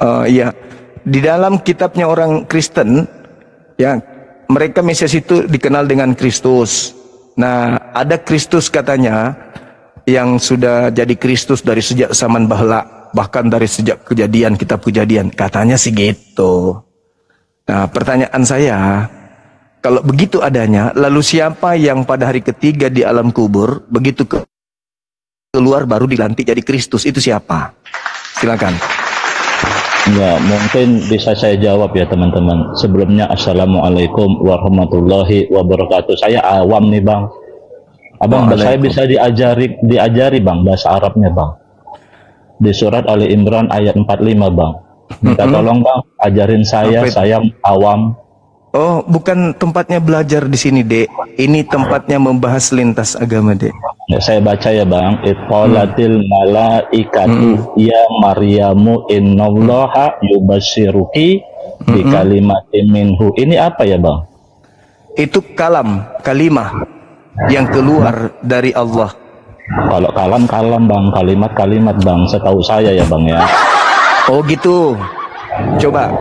Iya, di dalam kitabnya orang Kristen, ya, mereka Mesias itu dikenal dengan Kristus. Nah, ada Kristus katanya yang sudah jadi Kristus dari sejak zaman bahla, bahkan dari sejak kejadian, kitab kejadian, katanya sih gitu. Nah, pertanyaan saya, kalau begitu adanya, lalu siapa yang pada hari ketiga di alam kubur, begitu keluar baru dilantik jadi Kristus, itu siapa? Silakan. Ya, mungkin bisa saya jawab ya teman-teman. Sebelumnya, Assalamualaikum warahmatullahi wabarakatuh. Saya awam nih bang. Abang, saya bisa diajari bang bahasa Arabnya bang. Di surat Ali Imran ayat 45 bang. Minta tolong bang, ajarin saya awam. Oh, bukan tempatnya belajar di sini, Dek. Ini tempatnya membahas lintas agama, Dek. Ya, saya baca ya, Bang. Iqalatil malaikatu ya Maryamu innallaha yubasyyiruki bi kalimatin minhu. Ini apa ya, Bang? Itu kalimah yang keluar dari Allah. Kalau kalam, Bang. Kalimat-kalimat, Bang. Setahu saya ya, Bang ya. Oh, gitu. Coba.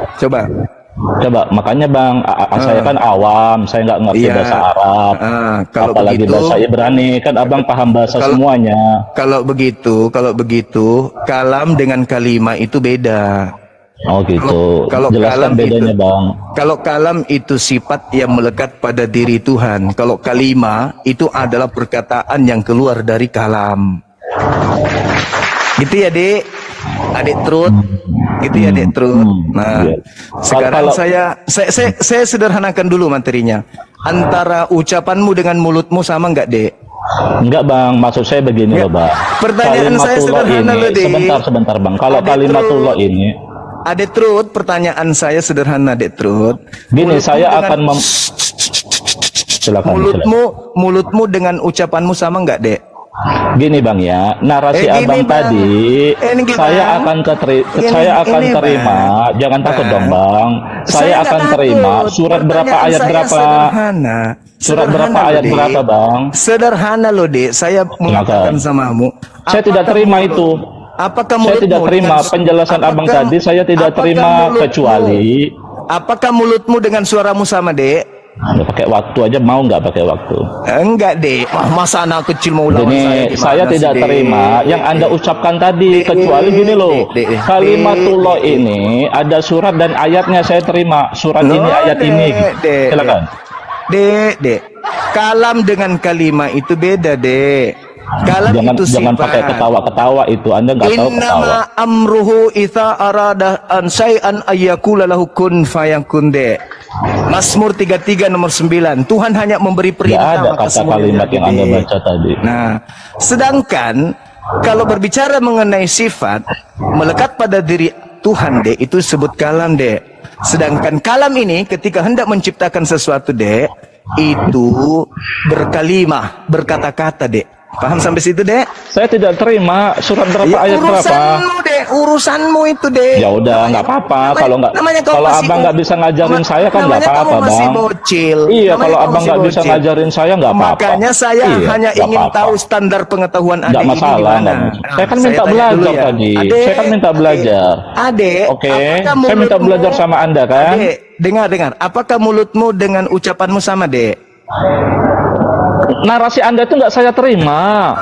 Makanya bang, saya kan awam, saya nggak ngerti bahasa Arab, kalau apalagi begitu, bahasa Ibrani, kan abang paham bahasa semuanya. Kalau begitu, kalam dengan kalimah itu beda. Oh gitu. Kalau jelaskan kalam bedanya itu, bang. Kalau kalam itu sifat yang melekat pada diri Tuhan. Kalau kalimah itu adalah perkataan yang keluar dari kalam. Gitu ya, Dek? Adik Trud, gitu ya, Dek Trud. Nah, sekarang saya sederhanakan dulu materinya. Antara ucapanmu dengan mulutmu sama nggak, Dek? Enggak bang, maksud saya begini loh bang. Pertanyaan saya sederhana loh, Dek. Sebentar bang. Kalau kalimatullah ini, Adik Trud, pertanyaan saya sederhana, Dek Trud. Gini, saya akan silakan. Mulutmu dengan ucapanmu sama nggak, Dek? Gini bang ya, narasi abang tadi saya akan terima, jangan takut dong bang. Saya akan terima surat berapa ayat berapa? Surat berapa ayat berapa bang? Sederhana loh, Dek. Saya mengatakan samamu. Saya tidak terima itu. Saya tidak terima penjelasan abang tadi. Saya tidak terima kecuali. Apakah mulutmu dengan suaramu sama, Dek? Ya, pakai waktu aja, mau nggak pakai waktu? Enggak, Dek. Masa anak kecil mau lawan saya tidak terima yang Anda ucapkan tadi, kecuali gini loh, kalimatullah ini ada surat dan ayatnya saya terima. Surat ini, ayat ini. Silakan. Dek. Kalam dengan kalimah itu beda, Dek. Kalam itu jangan pakai ketawa-ketawa itu. Anda nggak tahu ketawa. Innama amruhu idza arada an syai'an ayyakula lahu kun fayakun, Dek. Mazmur 33 nomor 9. Tuhan hanya memberi perintah. Tidak ada kata kalimat yang Anda baca tadi. Nah, sedangkan kalau berbicara mengenai sifat melekat pada diri Tuhan, Dek, itu disebut kalam, Dek. Sedangkan kalam ini ketika hendak menciptakan sesuatu, Dek, itu berkalimah, berkata-kata, Dek. Paham sampai situ, Dek? Saya tidak terima surat berapa ayat berapa. Urusanmu, Dek. Urusanmu itu, Dek. Ya udah, nggak apa-apa. Kalau abang nggak bisa ngajarin saya kan nggak apa-apa, bang. Masih bocil. Iya, kalau abang nggak bisa ngajarin saya nggak apa-apa. Makanya saya hanya ingin tahu standar pengetahuan Adik ini gimana. Saya kan minta belajar tadi. Saya kan minta belajar. Adik, oke. Saya minta belajar sama Anda kan. Adik, dengar. Apakah mulutmu dengan ucapanmu sama, Dek? Narasi Anda itu nggak saya terima.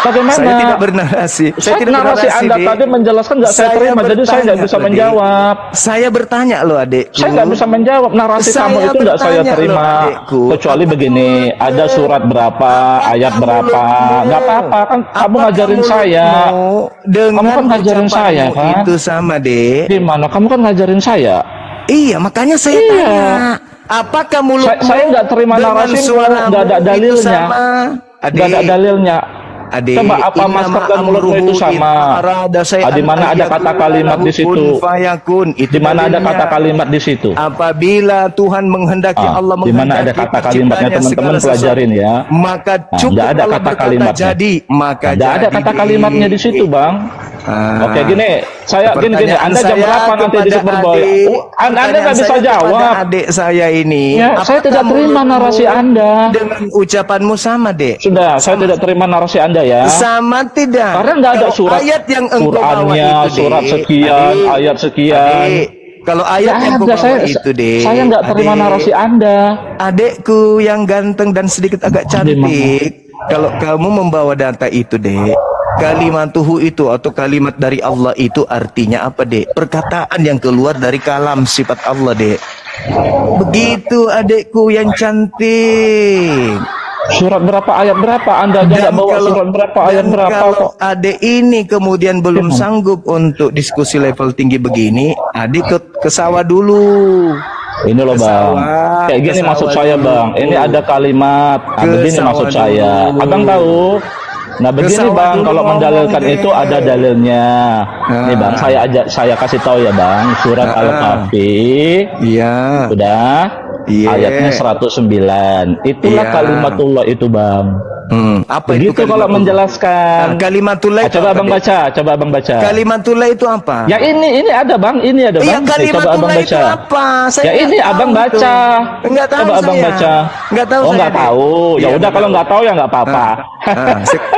Bagaimana? Saya tidak bernarasi. Narasi Anda tadi menjelaskan nggak saya terima, jadi saya nggak bisa menjawab. Saya bertanya loh, Adik. Saya nggak bisa menjawab. Narasi kamu itu nggak saya terima. Kecuali begini, ada surat berapa, ayat berapa. Nggak apa-apa kan? Kamu ngajarin saya. Kamu kan ngajarin saya kan? Itu sama, Dek. Gimana? Kamu kan ngajarin saya. Iya, makanya saya tanya. Apakah mulutmu saya nggak terima narasi, nggak ada dalilnya. Nggak ada dalilnya. Adik, coba apa masker dan mulutmu itu sama? Di mana ada kata kalimat di situ? Di mana ada kata kalimat di situ? Apabila Tuhan menghendaki, Allah menghendaki, di mana ada kata kalimatnya, teman-teman pelajarin ya. Maka cukup ada kata kalimatnya. Jadi, maka tidak ada kata kalimatnya di situ, bang. Oke, gini, gini. Anda jam berapa nanti di Superboy? Anda nggak bisa jawab. Adik saya ini, saya tidak terima narasi Anda. Dengan ucapanmu sama, Dek. Sudah, saya tidak terima narasi Anda Anda ya. Sama tidak? Karena nggak ada Kalau surat ayat yang engkau bawa Qur'annya, itu, surat Dek. sekian, Adik, ayat sekian. Adik, kalau ayat Nggak yang kau ada, bawa itu, Dek. saya nggak terima Adik, narasi Anda. Adekku yang ganteng dan sedikit agak cantik, kalau kamu membawa data itu, Dek, kalimatuhu itu atau kalimat dari Allah itu artinya apa, Dek? Perkataan yang keluar dari kalam sifat Allah, Dek. Begitu adekku yang cantik. Surat berapa, ayat berapa? Anda aja nggak bawa surat berapa, ayat dan berapa kalau kok. adek ini kemudian belum sanggup untuk diskusi level tinggi begini, adik ke sawah dulu. Ini loh bang, kayak gini maksud saya bang. Ini ada kalimat, begini maksud saya. Abang tahu? Nah begini bang, kalau mendalilkan itu ada dalilnya. Nih bang, saya kasih tahu ya bang, surat Al-Kahfi. Iya. Sudah. Ayatnya 109. Itulah kalimatullah itu bang. Apa begitu itu kalau menjelaskan kalimatullah itu coba apa, abang baca, coba abang baca. Kalimatullah itu apa? Ya ini ada bang, ini ada bang. Kalimatullah coba abang baca. itu apa? Saya ya ini abang baca. Enggak tahu. Coba abang baca. Enggak tahu. Oh enggak tahu. Ya udah kalau enggak tahu ya enggak apa-apa.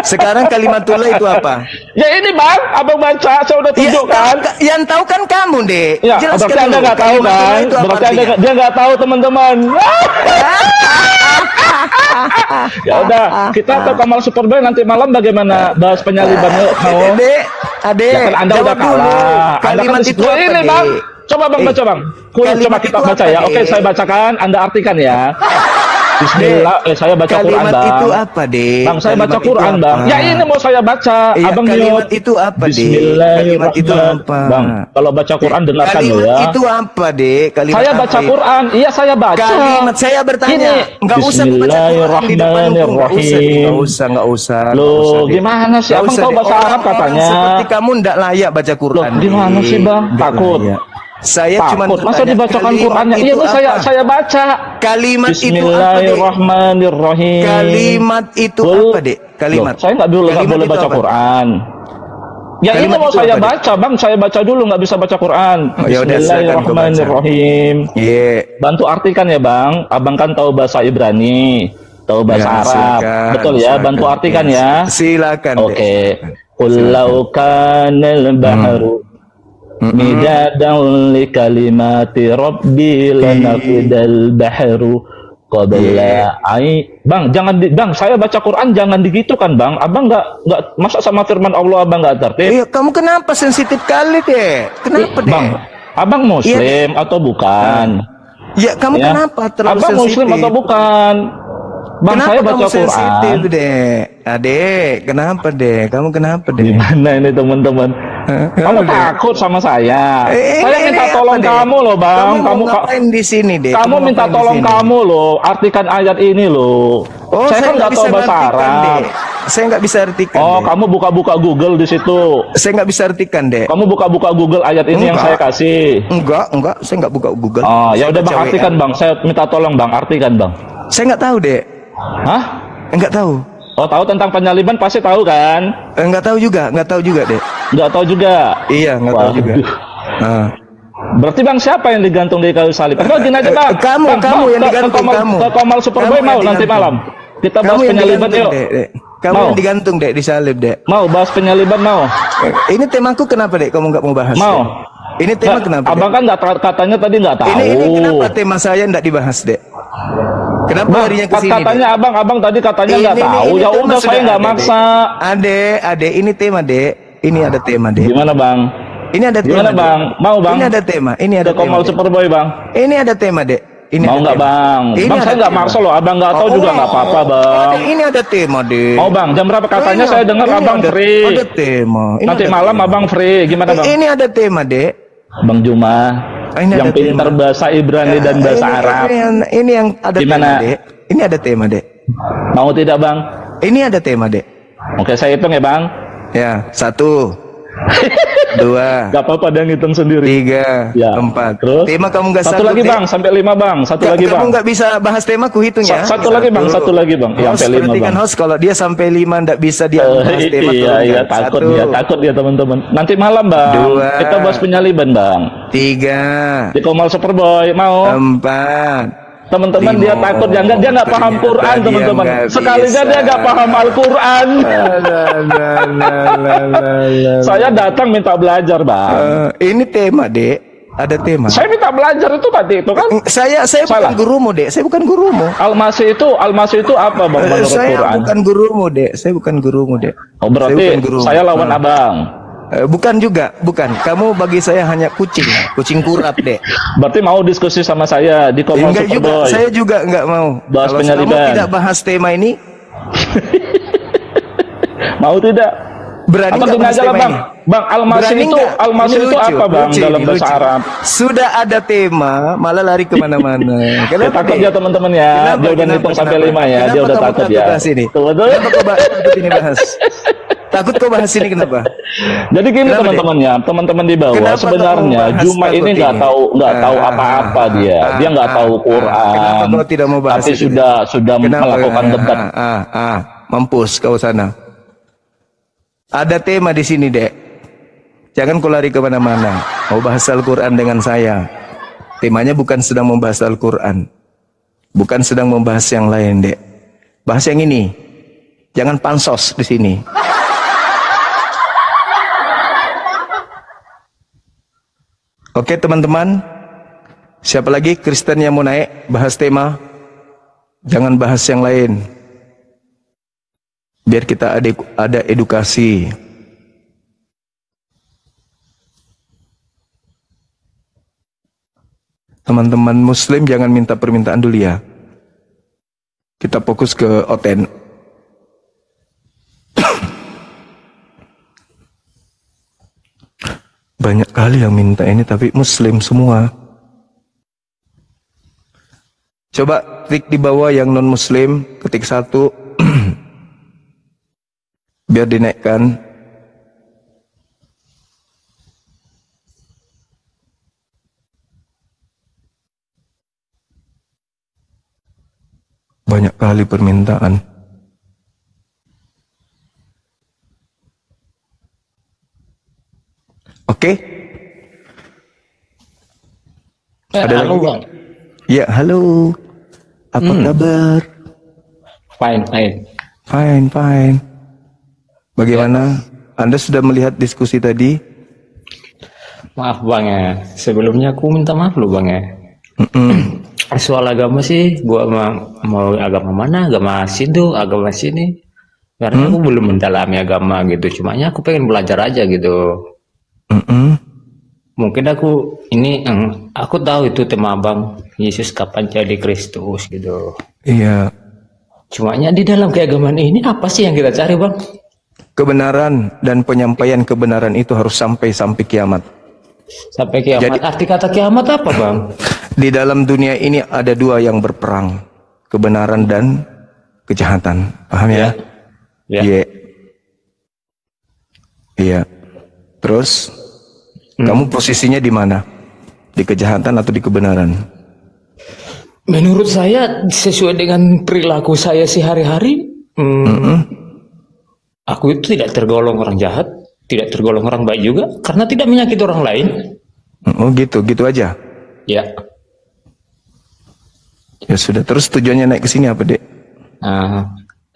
Sekarang kalimatullah itu apa? Ya ini bang, abang baca. Saya udah tunjukkan. Yang tahu kan kamu, Dek. Ya, berarti Anda enggak tahu kan? Berarti dia enggak tahu teman-teman. Ya udah, kita ke Kamal Superboy nanti malam bagaimana bahas penyaliban yuk mau. Adek, ya kan Anda udah kalah. Kalimat itu apa, ini bang. Coba bang baca bang. Coba kita baca ya. Oke, saya bacakan, Anda artikan ya. Bismillah, saya baca Quran bang. Itu apa, Dek? Bang, saya baca Quran bang. Ya ini mau saya baca. Abang kalimat itu apa, Dek? Kalimat itu apa? Bang, kalau baca Quran dengarkan ya. Kalimat itu apa, Dek? Saya baca Quran. Iya saya baca. Kalimat saya bertanya. Enggak usah baca Quran di depan hukum. Enggak usah. Loh, gimana sih? Abang tahu bahasa Arab katanya. Seperti kamu enggak layak baca Quran. Gimana sih, Bang? Takut. Saya cuma masa dibacakan Qurannya? Iya, saya baca. Kalimat itu apa, Dek? Bismillahirrahmanirrahim. Kalimat itu apa, Dek? Kalimat. Saya nggak boleh baca Quran. Ya ini mau saya baca, Bang. Saya baca dulu, nggak bisa baca Quran. Bismillahirrahmanirrahim. Bantu artikan ya, Bang. Abang kan tahu bahasa Ibrani, tahu bahasa Arab. Betul ya, bantu artikan ya. Silakan. Oke. Qul law kanal bahru midadan li kalimati rabbi lanafidal bahru qabla Bang, jangan Bang, saya baca Quran jangan digitukan, Bang. Abang nggak masa sama firman Allah Abang nggak tertib? Iya, kamu kenapa sensitif kali, Dek? Kenapa, Dek? Bang, Abang muslim atau bukan? Ya, kamu kenapa terlalu Abang sensitif? muslim atau bukan? Bang, kenapa saya baca kamu Quran. sensitif, Dek? Adek, kenapa, Dek? Kamu kenapa, Dek? Gimana ini teman-teman? Kamu takut sama saya? Saya minta tolong kamu loh, Bang. Kamu ngapain di sini, Dek? Kamu minta tolong kamu loh, artikan ayat ini loh. Saya kan nggak tahu bahasa Arab. Saya nggak bisa artikan. Oh, kamu buka-buka Google di situ. Saya nggak bisa artikan, Dek. Kamu buka-buka Google ayat ini yang saya kasih. Enggak. Saya nggak buka Google. Oh, ya udah Bang, artikan Bang. Saya minta tolong Bang, artikan Bang. Saya nggak tahu, Dek. Hah? Enggak tahu. Oh, tahu tentang penyaliban pasti tahu kan? Enggak tahu juga, Dek. Enggak tahu juga. Iya, enggak tahu juga. Berarti Bang siapa yang digantung di kayu salib? Atau gini aja Bang. Kamu yang digantung, kamu. Ke Kamal Superboy mau nanti malam. Kita bahas penyaliban yuk. Kamu yang digantung, Dek, di salib, Dek. Mau bahas penyaliban mau? Ini temaku kenapa, Dek? Kamu nggak mau bahas? Mau. Dek? Ini tema kenapa? Abang kan nggak katanya tadi nggak tahu. Ini kenapa tema saya nggak dibahas, Dek? Kenapa harinya ke sini? Katanya abang tadi katanya nggak tahu. Ya udah saya nggak maksa. Adek, ini tema, Dek. Ini ada tema, Dek. Gimana Bang? Ini ada tema. Gimana Bang? Mau Bang? Ini ada tema. Ini ada tema. Kamal Superboy Bang. Ini ada tema, Dek. Ini mau nggak Bang? Bang saya nggak maksa loh. Abang nggak tahu juga nggak apa-apa Bang. Ini ada tema, Dek. Mau Bang? Jam berapa katanya saya dengar Abang free? Ada tema. Nanti malam Abang free. Gimana Bang? Ini ada tema, Dek. Bang Juma. Yang pintar bahasa Ibrani dan bahasa Arab. Ini yang ada tema, Dek. Ini ada tema, Dek. Mau tidak Bang? Ini ada tema, Dek. Oke, saya hitung ya Bang. Ya, 1, 2, gak apa-apa dia ngitung sendiri. 3, ya. 4. Terus? Tema kamu gak satu lagi Bang, sampai 5 Bang. Satu lagi Bang. Kamu gak bisa bahas tema, ku hitung ya. Satu lagi Bang, satu lagi Bang. Ya, sampai 5 Bang. Host kalau dia sampai 5 ndak bisa dia bahas tema. Iya, takut dia teman-teman. Nanti malam Bang. 2, kita bahas penyaliban Bang. 3, di Kamal Superboy mau. 4, Teman-teman dia takut ya enggak, dia nggak paham Quran teman-teman. Sekalinya dia nggak paham Al-Quran. Saya datang minta belajar bang. Ini tema dek, ada tema. Saya minta belajar itu tadi itu kan. Saya bukan gurumu dek, saya bukan gurumu. Al-Masih itu apa bang menurut saya Quran? Bukan gurumu dek, saya bukan gurumu dek. Oh berarti saya lawan abang. Bukan juga, bukan. Kamu bagi saya hanya kucing kurap dek. Berarti mau diskusi sama saya di Kompas Enggak juga, Superboy. saya juga enggak mau. Bahas Kalau penyaliban. kamu tidak bahas tema ini, mau tidak? berani apa nggak gini bahas aja lah tema bang. ini? Bang Al-Masih Berani itu, nggak? Al-Masih Ini itu lucu, apa bang lucu, dalam ini bahasa lucu. Arab? Sudah ada tema, malah lari kemana-mana. Ya, takut ya teman-teman ya. Dia udah ngitung sampai 5 ya. Dia udah takut ya. Bahas ini? Tuh, betul. Kenapa kau takut ini bahas? Takut kau bahas ini kenapa? Jadi gini Kenapa, teman-teman ya, teman-teman di bawah Kenapa sebenarnya kau bahas Juma ini takut nggak ini? tahu apa-apa dia. Dia nggak tahu Quran. Kenapa kau tidak mau bahas tapi itu? sudah melakukan debat. Mampus kau sana. Ada tema di sini dek. Jangan kau lari kemana-mana. Mau bahas Al-Quran dengan saya. Temanya bukan sedang membahas Al-Quran. Bukan sedang membahas yang lain dek. Bahas yang ini. Jangan pansos di sini. Oke teman-teman, siapa lagi Kristen yang mau naik bahas tema? Jangan bahas yang lain. Biar kita ada edukasi. Teman-teman Muslim jangan minta permintaan dulu ya. Kita fokus ke Oten. Banyak kali yang minta ini tapi Muslim semua. Coba klik di bawah yang non Muslim, ketik 1 biar dinaikkan. Banyak kali permintaan. Oke? Ada halo lagi? bang. Ya, halo. Apa kabar? Fine. Fine. Bagaimana? Anda sudah melihat diskusi tadi? Maaf bang ya. Sebelumnya aku minta maaf loh bang ya. Soal agama sih, gua mau agama mana? Agama Hindu, agama sini. Karena aku belum mendalami agama gitu. Cumanya aku pengen belajar aja gitu. Mungkin aku tahu itu tema abang, Yesus kapan jadi Kristus gitu. Iya. Cumanya di dalam keagamaan ini apa sih yang kita cari bang? Kebenaran dan penyampaian kebenaran itu harus sampai kiamat. Sampai kiamat. Jadi- Arti kata kiamat apa bang? Di dalam dunia ini ada dua yang berperang, kebenaran dan kejahatan. Paham ya? Ya. Iya. Iya. Terus kamu posisinya di mana? Di kejahatan atau di kebenaran? Menurut saya sesuai dengan perilaku saya sehari-hari, aku itu tidak tergolong orang jahat, tidak tergolong orang baik juga, karena tidak menyakiti orang lain. Oh gitu aja. Ya, Ya sudah. Terus tujuannya naik ke sini apa dek? nah,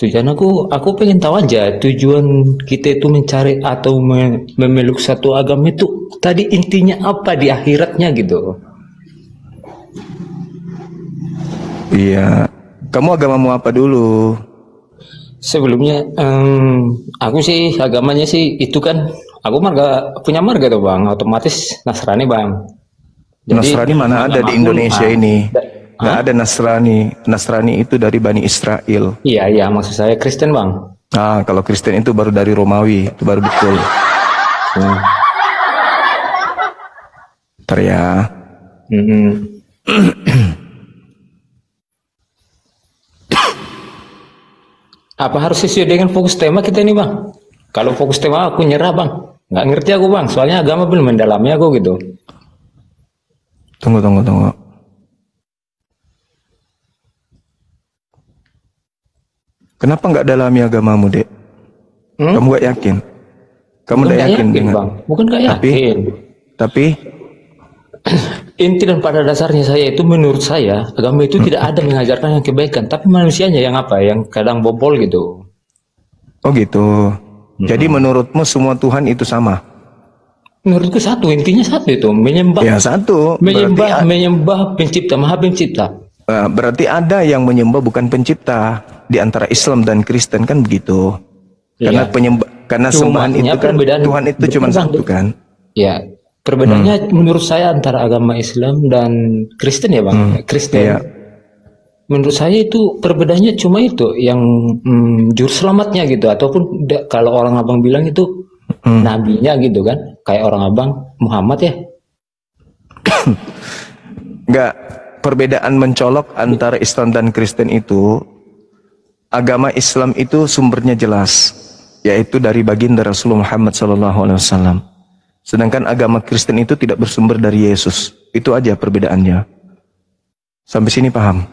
tujuan aku pengen tahu aja tujuan kita itu mencari atau memeluk satu agama itu tadi intinya apa di akhiratnya gitu. Iya. Kamu agamamu apa dulu? Sebelumnya, aku sih agamanya sih itu kan, aku punya marga tuh bang, otomatis Nasrani bang. Nasrani mana ada di Indonesia ini? Nggak ada Nasrani. Nasrani itu dari Bani Israel. Iya, maksud saya Kristen bang. Nah, kalau Kristen itu baru dari Romawi, itu baru betul. Ntar ya. Apa harus sesuai dengan fokus tema kita ini bang? Kalau fokus tema aku nyerah bang. Nggak ngerti aku bang, soalnya agama belum mendalami aku gitu. Tunggu. Kenapa nggak dalami agamamu, dek? Kamu nggak yakin? Kamu Bukan nggak nggak yakin dengan? bang? Bukan nggak Tapi- yakin. Tapi inti dan pada dasarnya saya itu, menurut saya agama itu tidak ada mengajarkan yang kebaikan, tapi manusianya yang apa, yang kadang bobol gitu. Oh gitu. Jadi menurutmu semua Tuhan itu sama? Menurutku satu, intinya satu itu, menyembah. Ya satu. Menyembah pencipta, maha pencipta. Berarti ada yang menyembah bukan pencipta di antara Islam dan Kristen, kan begitu? Karena karena sembahan itu kan Tuhan itu cuma satu kan? Ya, perbedaannya menurut saya antara agama Islam dan Kristen ya bang. Kristen. Iya. Menurut saya itu perbedaannya cuma itu, yang juru selamatnya gitu, ataupun kalau orang abang bilang itu nabinya gitu kan, kayak orang abang Muhammad ya. Enggak, perbedaan mencolok antara Islam dan Kristen itu, agama Islam itu sumbernya jelas, yaitu dari baginda Rasulullah Muhammad SAW. Sedangkan agama Kristen itu tidak bersumber dari Yesus. Itu aja perbedaannya. Sampai sini paham?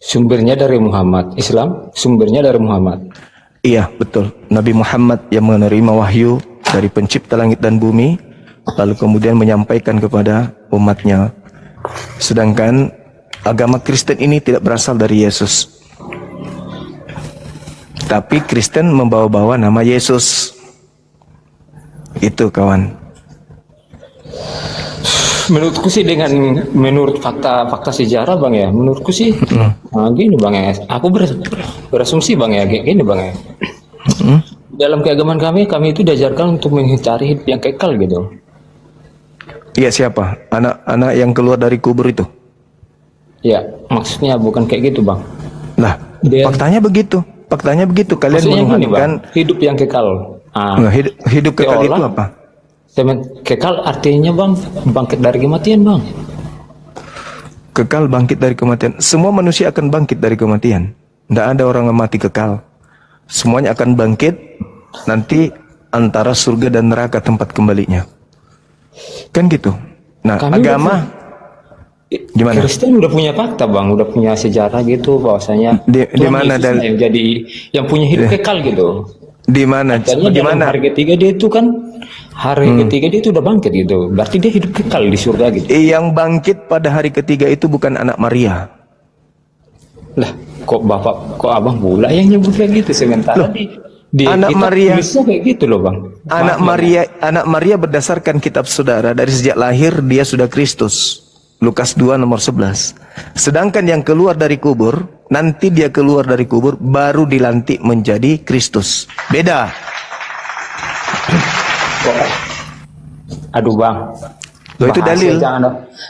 Sumbernya dari Muhammad. Islam sumbernya dari Muhammad. Iya, betul. Nabi Muhammad yang menerima wahyu dari pencipta langit dan bumi, lalu kemudian menyampaikan kepada umatnya. Sedangkan agama Kristen ini tidak berasal dari Yesus. Tapi Kristen membawa-bawa nama Yesus. Itu kawan. Menurutku sih, menurut fakta sejarah bang ya, menurutku sih gini bang ya, aku berasumsi bang ya, gini bang ya. Dalam keagamaan kami itu diajarkan untuk mencari hidup yang kekal gitu. Iya, siapa? Anak-anak yang keluar dari kubur itu? Ya, maksudnya bukan kayak gitu bang. Lah, faktanya begitu. Faktanya begitu. Kalian menuhankan hidup yang kekal. Hidup kekal itu apa? Kekal artinya bang, bangkit dari kematian bang. Kekal bangkit dari kematian. Semua manusia akan bangkit dari kematian. Tidak ada orang yang mati kekal. Semuanya akan bangkit. Nanti antara surga dan neraka tempat kembalinya. Kan gitu. Nah, agama gimana? Kristen udah punya fakta bang, udah punya sejarah gitu bahwasanya di mana yang jadi yang punya hidup kekal gitu. Di mana? Bagaimana? Hari ketiga dia itu kan, hari ketiga dia itu udah bangkit gitu. Berarti dia hidup kekal di surga gitu. Yang bangkit pada hari ketiga itu bukan anak Maria. Lah, kok abang pula yang nyebut kayak gitu, sementara di anak Maria kayak gitu loh bang. Anak Maria berdasarkan kitab saudara dari sejak lahir dia sudah Kristus. Lukas 2 nomor 11. Sedangkan yang keluar dari kubur, nanti dia keluar dari kubur baru dilantik menjadi Kristus. Beda. Aduh bang, itu dalil.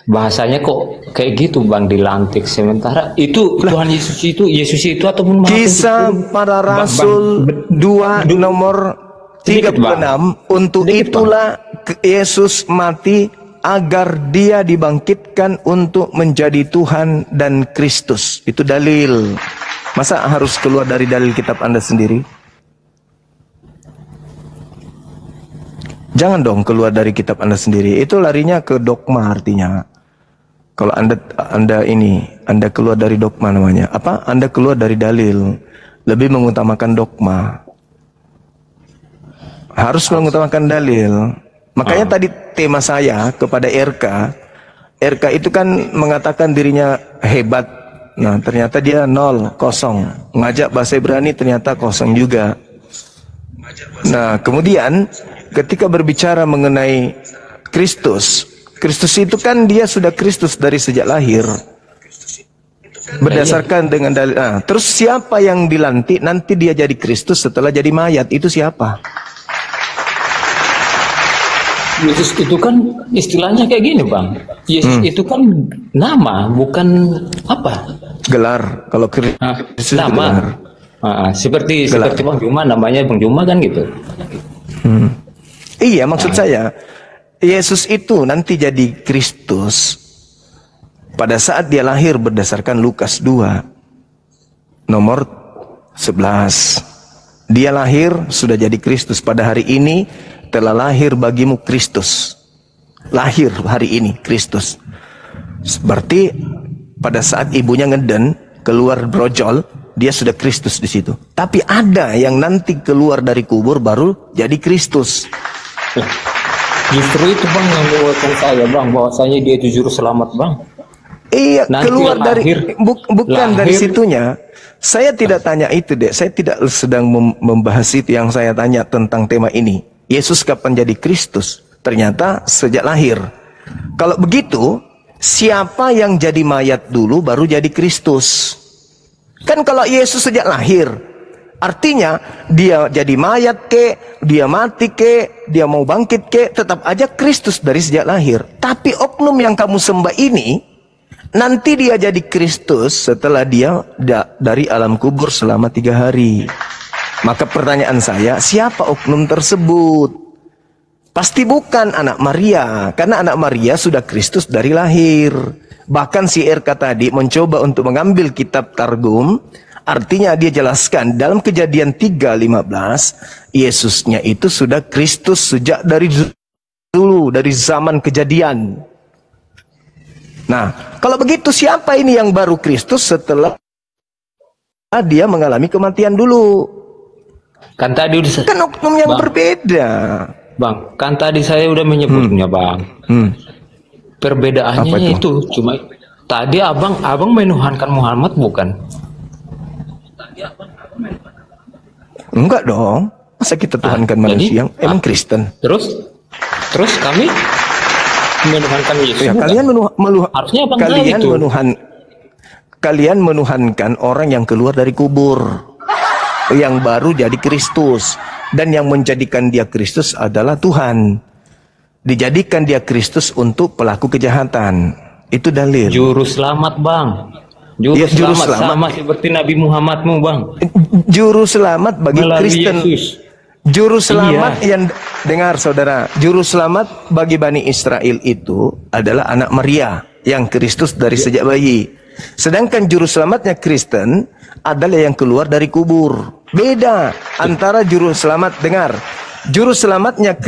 Bahasanya kok kayak gitu bang, dilantik, sementara itu Tuhan Yesus itu ataupun Kisah para Rasul 2 nomor 36. Untuk itulah Yesus mati agar dia dibangkitkan untuk menjadi Tuhan dan Kristus. Itu dalil. Masa harus keluar dari dalil kitab Anda sendiri? Jangan dong keluar dari kitab Anda sendiri. Itu larinya ke dogma artinya. Kalau Anda keluar dari dogma namanya. Apa? Anda keluar dari dalil. Lebih mengutamakan dogma. Harus mengutamakan dalil. Makanya tadi tema saya kepada RK itu kan mengatakan dirinya hebat. Nah, ternyata dia 0, kosong. Ngajak bahasa Ibrani ternyata kosong juga. Nah, kemudian ketika berbicara mengenai Kristus itu kan dia sudah Kristus dari sejak lahir. Berdasarkan dengan dalil. Nah, terus siapa yang dilantik nanti dia jadi Kristus setelah jadi mayat? Itu siapa? Yesus itu kan istilahnya kayak gini bang. Yesus itu kan nama, bukan apa? Gelar. Kalau Kristus nama. Seperti Bang Juma, namanya Bang Juma kan gitu. Iya, maksud saya Yesus itu nanti jadi Kristus pada saat dia lahir berdasarkan Lukas 2 nomor 11. Dia lahir sudah jadi Kristus. Pada hari ini telah lahir bagimu Kristus. Lahir hari ini Kristus. Berarti pada saat ibunya ngeden keluar brojol, dia sudah Kristus di situ. Tapi ada yang nanti keluar dari kubur baru jadi Kristus. Lah, justru itu bang yang menguatkan saya bang, bahwasanya dia itu juru selamat bang. Iya, Nanti keluar dari lahir, bukan dari lahir. situnya. Saya tidak tanya itu, Dek. Saya tidak sedang membahas itu. Yang saya tanya tentang tema ini. Yesus kapan jadi Kristus? Ternyata sejak lahir. Kalau begitu, siapa yang jadi mayat dulu baru jadi Kristus? Kan kalau Yesus sejak lahir, artinya dia jadi mayat ke, dia mati ke, dia mau bangkit ke, tetap aja Kristus dari sejak lahir. Tapi oknum yang kamu sembah ini, nanti dia jadi Kristus setelah dia dari alam kubur selama 3 hari. Maka pertanyaan saya, siapa oknum tersebut? Pasti bukan anak Maria, karena anak Maria sudah Kristus dari lahir. Bahkan si RK tadi mencoba untuk mengambil kitab Targum, artinya dia jelaskan dalam Kejadian 3:15, Yesusnya itu sudah Kristus sejak dari dulu, dari zaman Kejadian. Nah, kalau begitu siapa ini yang baru Kristus setelah dia mengalami kematian dulu? Kan tadi udah, Kan oknum yang bang, berbeda. bang, kan tadi saya udah menyebutnya bang. Apa Perbedaannya itu cuma tadi abang menuhankan Muhammad bukan? Enggak dong. Masa kita tuhankan manusia? Emang Kristen? Terus kami menuhankan Yesus. Ya, bukan? Harusnya abang tahu itu. Kalian menuhankan orang yang keluar dari kubur, yang baru jadi Kristus, dan yang menjadikan dia Kristus adalah Tuhan. Dijadikan dia Kristus untuk pelaku kejahatan. Itu dalil. Juru selamat bang. Juru selamat sama seperti Nabi Muhammadmu bang. Juru selamat bagi Melalui Kristen. Yesus. Juru selamat yang dengar saudara, juru selamat bagi Bani Israel itu adalah anak Maria yang Kristus dari sejak bayi. Sedangkan juru selamatnya Kristen adalah yang keluar dari kubur. Beda antara juru selamat, dengar. Juru selamatnya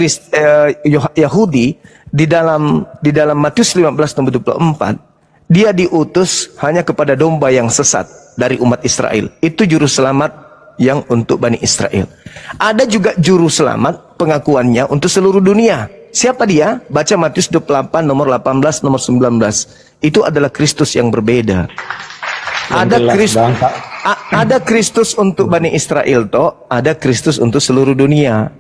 Yahudi di dalam Matius 15:24, dia diutus hanya kepada domba yang sesat dari umat Israel. Itu juru selamat yang untuk Bani Israel. Ada juga juru selamat pengakuannya untuk seluruh dunia. Siapa dia? Baca Matius 28 nomor 18 nomor 19. Itu adalah Kristus yang berbeda. Ada Kristus untuk Bani Israel toh, ada Kristus untuk seluruh dunia.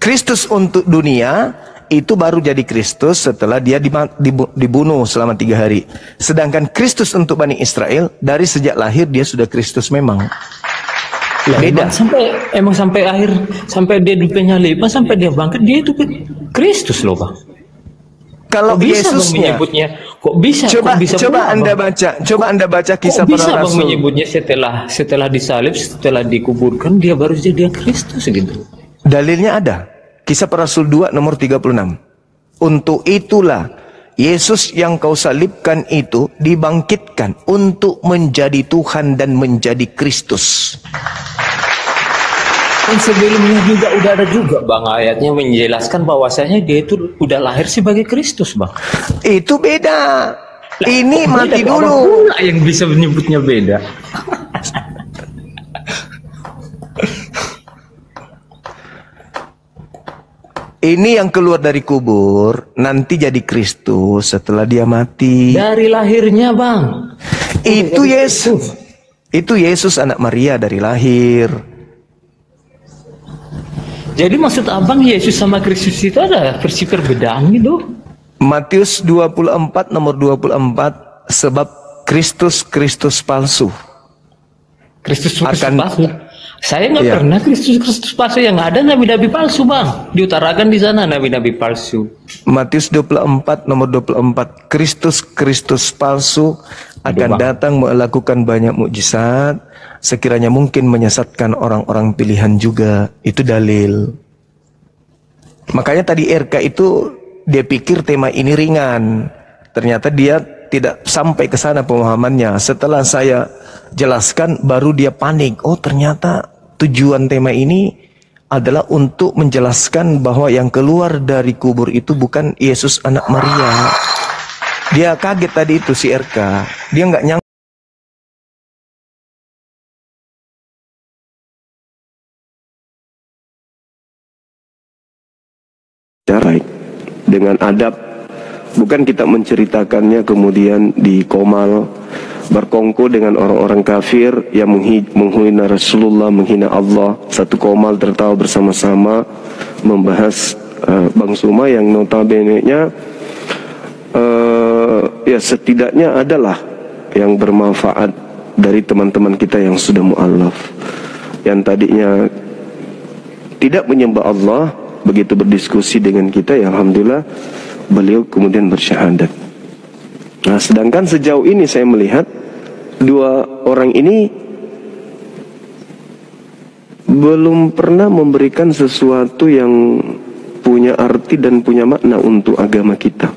Kristus untuk dunia itu baru jadi Kristus setelah dia dibunuh selama 3 hari. Sedangkan Kristus untuk Bani Israel dari sejak lahir dia sudah Kristus memang. Beda. Emang sampai akhir, sampai dia dupenya lipat, sampai dia bangkit, dia itu Kristus loh bang. Kalau Yesusnya, kok bisa? Coba Anda baca kisah para rasul. Bisa bang menyebutnya setelah disalib, setelah dikuburkan, dia baru jadi Kristus gitu. Dalilnya ada. Kisah para Rasul 2 nomor 36. Untuk itulah Yesus yang kau salibkan itu dibangkitkan untuk menjadi Tuhan dan menjadi Kristus. Dan sebelumnya juga udah ada juga bang ayatnya menjelaskan bahwasanya dia itu udah lahir sebagai Kristus bang. Itu beda. Ini mati dulu. Pula yang bisa menyebutnya beda. Ini yang keluar dari kubur nanti jadi Kristus setelah dia mati. Dari lahirnya bang. Itu Yesus. Itu Yesus anak Maria dari lahir. Jadi maksud abang Yesus sama Kristus itu ada versi perbedaan gitu? Matius 24 nomor 24, sebab Kristus palsu. Kristus palsu. Saya nggak pernah Kristus palsu, yang ada nabi-nabi palsu bang. Diutarakan di sana nabi-nabi palsu. Matius 24 nomor 24, Kristus palsu akan datang melakukan banyak mukjizat, sekiranya mungkin menyesatkan orang-orang pilihan juga. Itu dalil. Makanya tadi RK itu dia pikir tema ini ringan. Ternyata dia tidak sampai ke sana pemahamannya. Setelah saya jelaskan baru dia panik. Oh ternyata tujuan tema ini adalah untuk menjelaskan bahwa yang keluar dari kubur itu bukan Yesus anak Maria. Dia kaget tadi itu si RK. Dia nggak nyangka. cara dengan adab, bukan kita menceritakannya kemudian di komal, berkongko dengan orang-orang kafir yang menghina Rasulullah, menghina Allah, satu komal tertawa bersama-sama membahas Bang Suma yang notabene-nya ya setidaknya adalah yang bermanfaat dari teman-teman kita yang sudah mu'allaf, yang tadinya tidak menyembah Allah, begitu berdiskusi dengan kita, ya alhamdulillah beliau kemudian bersyahadat. Nah, sedangkan sejauh ini saya melihat dua orang ini belum pernah memberikan sesuatu yang punya arti dan punya makna untuk agama kita,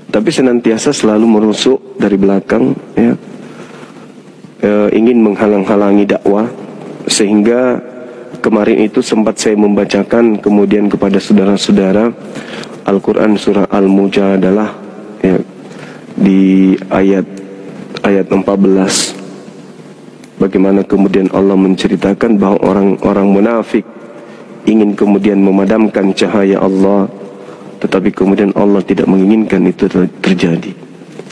tapi senantiasa selalu merusuk dari belakang, ya, ingin menghalang-halangi dakwah. Sehingga kemarin itu sempat saya membacakan kemudian kepada saudara-saudara Al-Quran surah Al-Mujadalah, ya, di ayat 14, bagaimana kemudian Allah menceritakan bahwa orang-orang munafik ingin kemudian memadamkan cahaya Allah, tetapi kemudian Allah tidak menginginkan itu terjadi.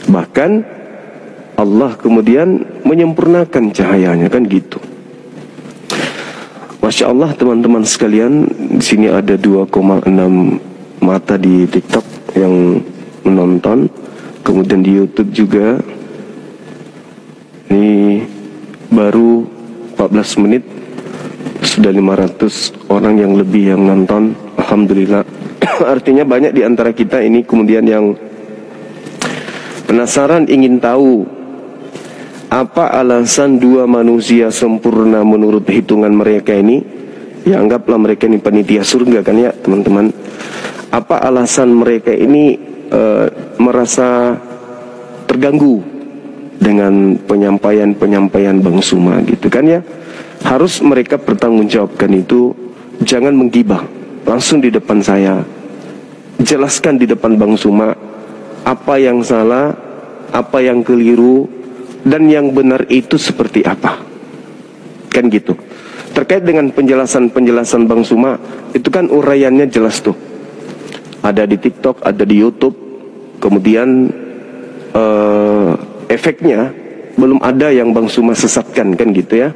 Bahkan Allah kemudian menyempurnakan cahayanya, kan gitu. Masya Allah teman-teman sekalian, di sini ada 2,6 mata di TikTok yang menonton, kemudian di YouTube juga. Ini baru 14 menit sudah 500 orang yang lebih yang nonton, alhamdulillah. Artinya banyak di antara kita ini kemudian yang penasaran, ingin tahu apa alasan dua manusia sempurna menurut hitungan mereka ini. Ya, anggaplah mereka ini panitia surga kan ya teman-teman. Apa alasan mereka ini merasa terganggu dengan penyampaian Bang Suma gitu kan ya. Harus mereka bertanggungjawabkan itu. Jangan menggibah langsung di depan saya, jelaskan di depan Bang Suma apa yang salah, apa yang keliru, dan yang benar itu seperti apa, kan gitu. Terkait dengan penjelasan Bang Suma, itu kan uraiannya jelas tuh, ada di TikTok, ada di YouTube. Kemudian efeknya belum ada yang Bang Suma sesatkan, kan gitu ya.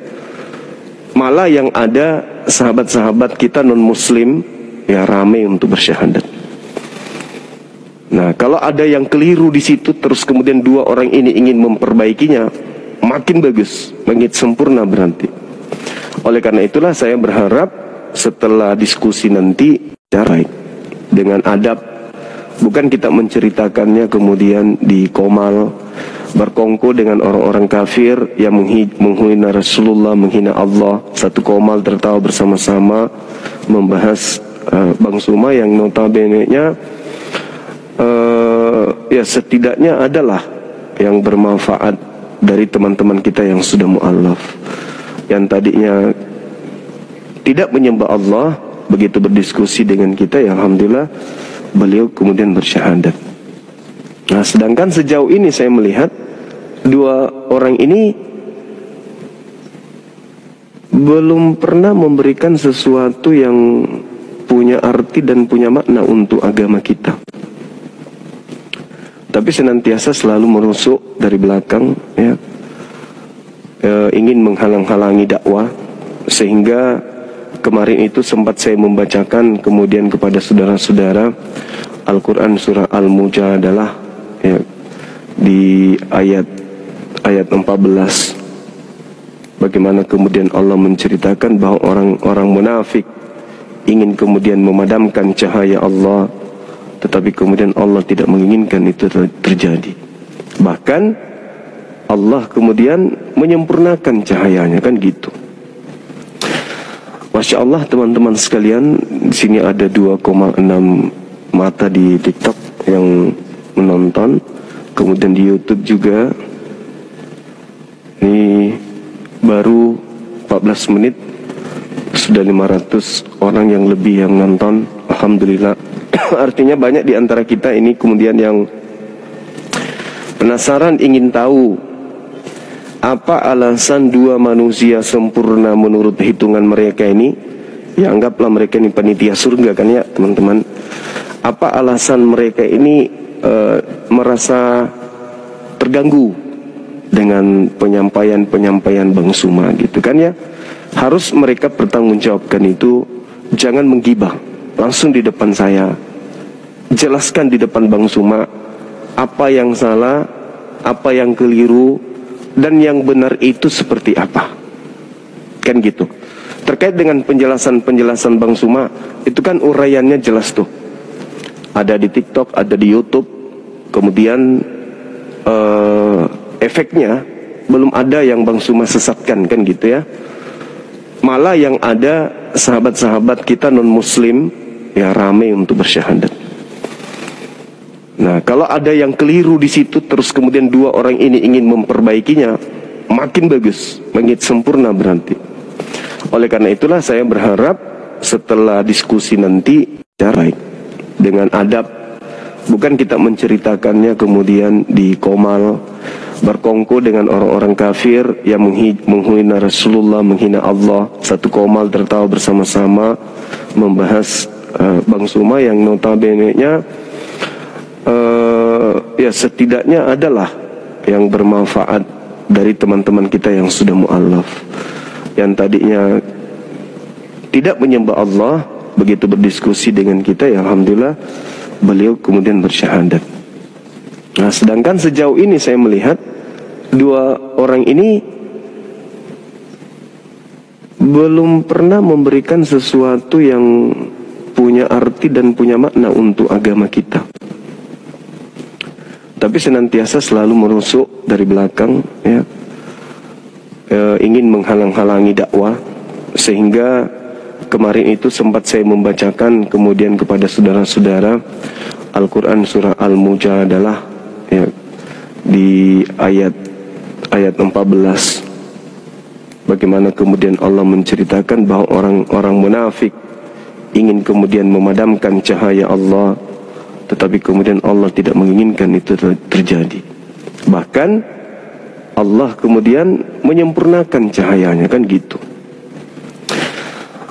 Malah yang ada sahabat-sahabat kita non muslim ya rame untuk bersyahadat. Nah, kalau ada yang keliru di situ, terus kemudian dua orang ini ingin memperbaikinya, makin bagus, makin sempurna berarti. Oleh karena itulah saya berharap setelah diskusi nanti cara dengan adab, bukan kita menceritakannya kemudian di komal, berkongko dengan orang-orang kafir yang menghina Rasulullah, menghina Allah, satu komal tertawa bersama-sama membahas Bang Suma yang notabene-nya ya setidaknya adalah yang bermanfaat dari teman-teman kita yang sudah mu'allaf, yang tadinya tidak menyembah Allah, begitu berdiskusi dengan kita, ya alhamdulillah beliau kemudian bersyahadat. Nah, sedangkan sejauh ini saya melihat dua orang ini belum pernah memberikan sesuatu yang punya arti dan punya makna untuk agama kita, tapi senantiasa selalu merusuk dari belakang, ya, ingin menghalang-halangi dakwah. Sehingga kemarin itu sempat saya membacakan kemudian kepada saudara-saudara Al-Quran surah Al-Mujadalah, ya, di ayat 14, bagaimana kemudian Allah menceritakan bahwa orang-orang munafik ingin kemudian memadamkan cahaya Allah, tetapi kemudian Allah tidak menginginkan itu terjadi. Bahkan Allah kemudian menyempurnakan cahayanya, kan gitu. Masya Allah teman-teman sekalian, di sini ada 2,6 mata di TikTok yang menonton, kemudian di YouTube juga. Ini baru 14 menit sudah 500 orang yang lebih yang nonton, alhamdulillah. Artinya banyak di antara kita ini kemudian yang penasaran, ingin tahu apa alasan dua manusia sempurna menurut hitungan mereka ini. ya anggaplah mereka ini panitia surga kan ya teman-teman. Apa alasan mereka ini merasa terganggu dengan penyampaian Bang Suma gitu kan ya. Harus mereka bertanggungjawabkan itu. Jangan menggibah langsung di depan saya. Jelaskan di depan Bang Suma apa yang salah, apa yang keliru, dan yang benar itu seperti apa. Kan gitu. Terkait dengan penjelasan Bang Suma, itu kan uraiannya jelas tuh. Ada di TikTok, ada di YouTube. Kemudian efeknya belum ada yang Bang Suma sesatkan kan gitu ya. Malah yang ada sahabat-sahabat kita non-muslim ya ramai untuk bersyahadat. Nah, kalau ada yang keliru di situ terus kemudian dua orang ini ingin memperbaikinya, makin bagus, makin sempurna berarti. Oleh karena itulah saya berharap setelah diskusi nanti cara dengan adab, bukan kita menceritakannya kemudian di komal berkongko dengan orang-orang kafir yang menghina Rasulullah, menghina Allah, satu komal tertawa bersama-sama membahas Bang Suma yang notabene-nya ya setidaknya adalah yang bermanfaat dari teman-teman kita yang sudah mu'allaf, yang tadinya tidak menyembah Allah, begitu berdiskusi dengan kita ya alhamdulillah beliau kemudian bersyahadat. Nah, sedangkan sejauh ini saya melihat dua orang ini belum pernah memberikan sesuatu yang punya arti dan punya makna untuk agama kita. Tapi senantiasa selalu merusuk dari belakang ya, ingin menghalang-halangi dakwah. Sehingga kemarin itu sempat saya membacakan kemudian kepada saudara-saudara Al-Quran surah Al-Mujadalah ya, di ayat 14, bagaimana kemudian Allah menceritakan bahwa orang-orang munafik ingin kemudian memadamkan cahaya Allah, tetapi kemudian Allah tidak menginginkan itu terjadi. Bahkan Allah kemudian menyempurnakan cahayanya kan gitu.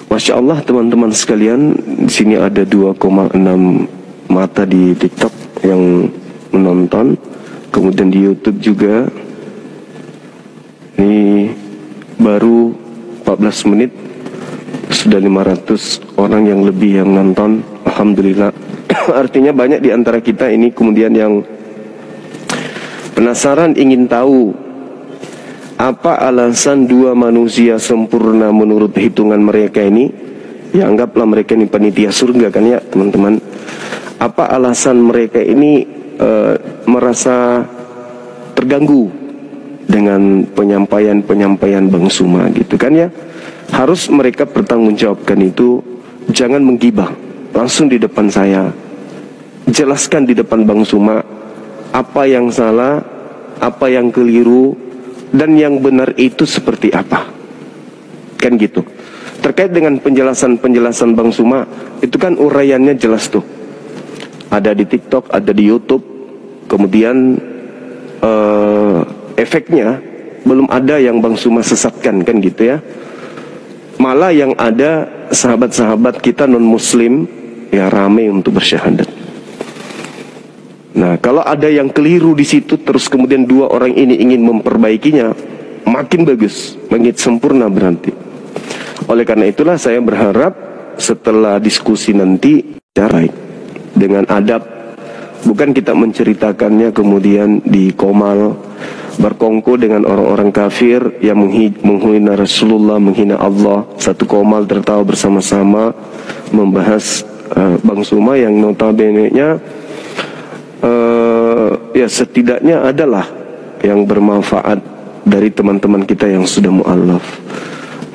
Masya Allah teman-teman sekalian, di sini ada 2,6 mata di TikTok yang menonton, kemudian di YouTube juga. Ini baru 14 menit sudah 500 orang yang lebih yang nonton, alhamdulillah. Artinya banyak di antara kita ini kemudian yang penasaran ingin tahu apa alasan dua manusia sempurna menurut hitungan mereka ini. Ya anggaplah mereka ini panitia surga kan ya teman-teman. Apa alasan mereka ini merasa terganggu dengan penyampaian Bang Suma gitu kan ya. Harus mereka bertanggungjawabkan itu. Jangan menggibah langsung di depan saya. Jelaskan di depan Bang Suma apa yang salah, apa yang keliru, dan yang benar itu seperti apa. Kan gitu. Terkait dengan penjelasan Bang Suma, itu kan uraiannya jelas tuh. Ada di TikTok, ada di YouTube. Kemudian efeknya belum ada yang Bang Suma sesatkan kan gitu ya. Malah yang ada sahabat-sahabat kita non-muslim ya ramai untuk bersyahadat. Nah, kalau ada yang keliru di situ terus kemudian dua orang ini ingin memperbaikinya, makin bagus, makin sempurna berarti. Oleh karena itulah saya berharap setelah diskusi nanti cara dengan adab, bukan kita menceritakannya kemudian di komal berkongko dengan orang-orang kafir yang menghina Rasulullah, menghina Allah, satu komal tertawa bersama-sama membahas Bang Suma yang notabene-nya ya setidaknya adalah yang bermanfaat dari teman-teman kita yang sudah mu'allaf,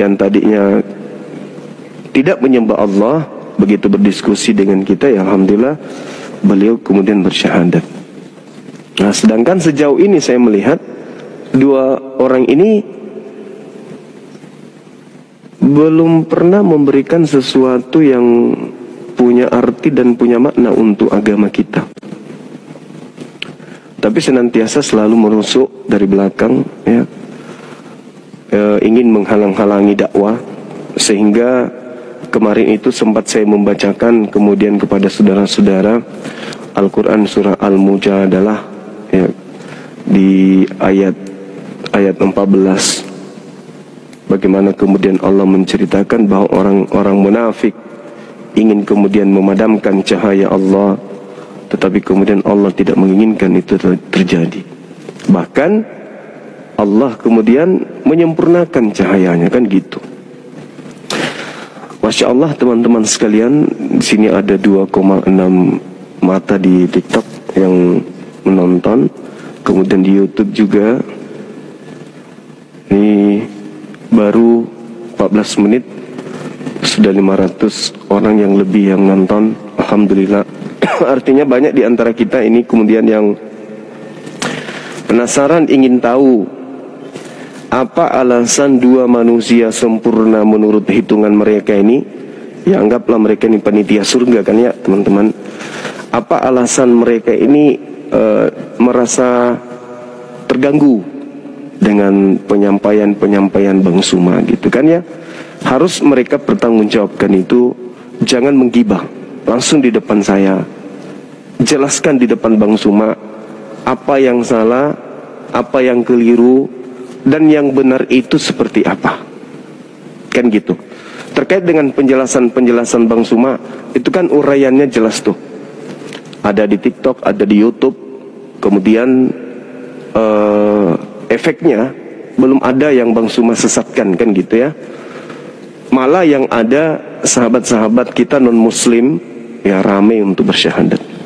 yang tadinya tidak menyembah Allah, begitu berdiskusi dengan kita ya alhamdulillah beliau kemudian bersyahadat. Nah, sedangkan sejauh ini saya melihat dua orang ini belum pernah memberikan sesuatu yang punya arti dan punya makna untuk agama kita. Tapi senantiasa selalu merusuk dari belakang ya, ingin menghalang-halangi dakwah. Sehingga kemarin itu sempat saya membacakan kemudian kepada saudara-saudara Al-Quran surah Al-Mujadalah ya, di ayat 14, bagaimana kemudian Allah menceritakan bahwa orang-orang munafik ingin kemudian memadamkan cahaya Allah, tetapi kemudian Allah tidak menginginkan itu terjadi. Bahkan Allah kemudian menyempurnakan cahayanya, kan gitu. Masya Allah teman-teman sekalian, di sini ada 2,6 mata di TikTok yang menonton, kemudian di YouTube juga. Ini baru 14 menit sudah 500 orang yang lebih yang nonton. Alhamdulillah. Artinya banyak di antara kita ini kemudian yang penasaran, ingin tahu apa alasan dua manusia sempurna menurut hitungan mereka ini. Ya anggaplah mereka ini panitia surga kan ya teman-teman. Apa alasan mereka ini merasa terganggu dengan penyampaian Bang Suma gitu kan ya. Harus mereka bertanggungjawabkan itu. Jangan menggibah langsung di depan saya. Jelaskan di depan Bang Suma apa yang salah, apa yang keliru, dan yang benar itu seperti apa. Kan gitu. Terkait dengan penjelasan Bang Suma, itu kan uraiannya jelas tuh. Ada di TikTok, ada di YouTube. Kemudian efeknya belum ada yang Bang Suma sesatkan, kan gitu ya. Malah yang ada sahabat-sahabat kita non-muslim ya rame untuk bersyahadat.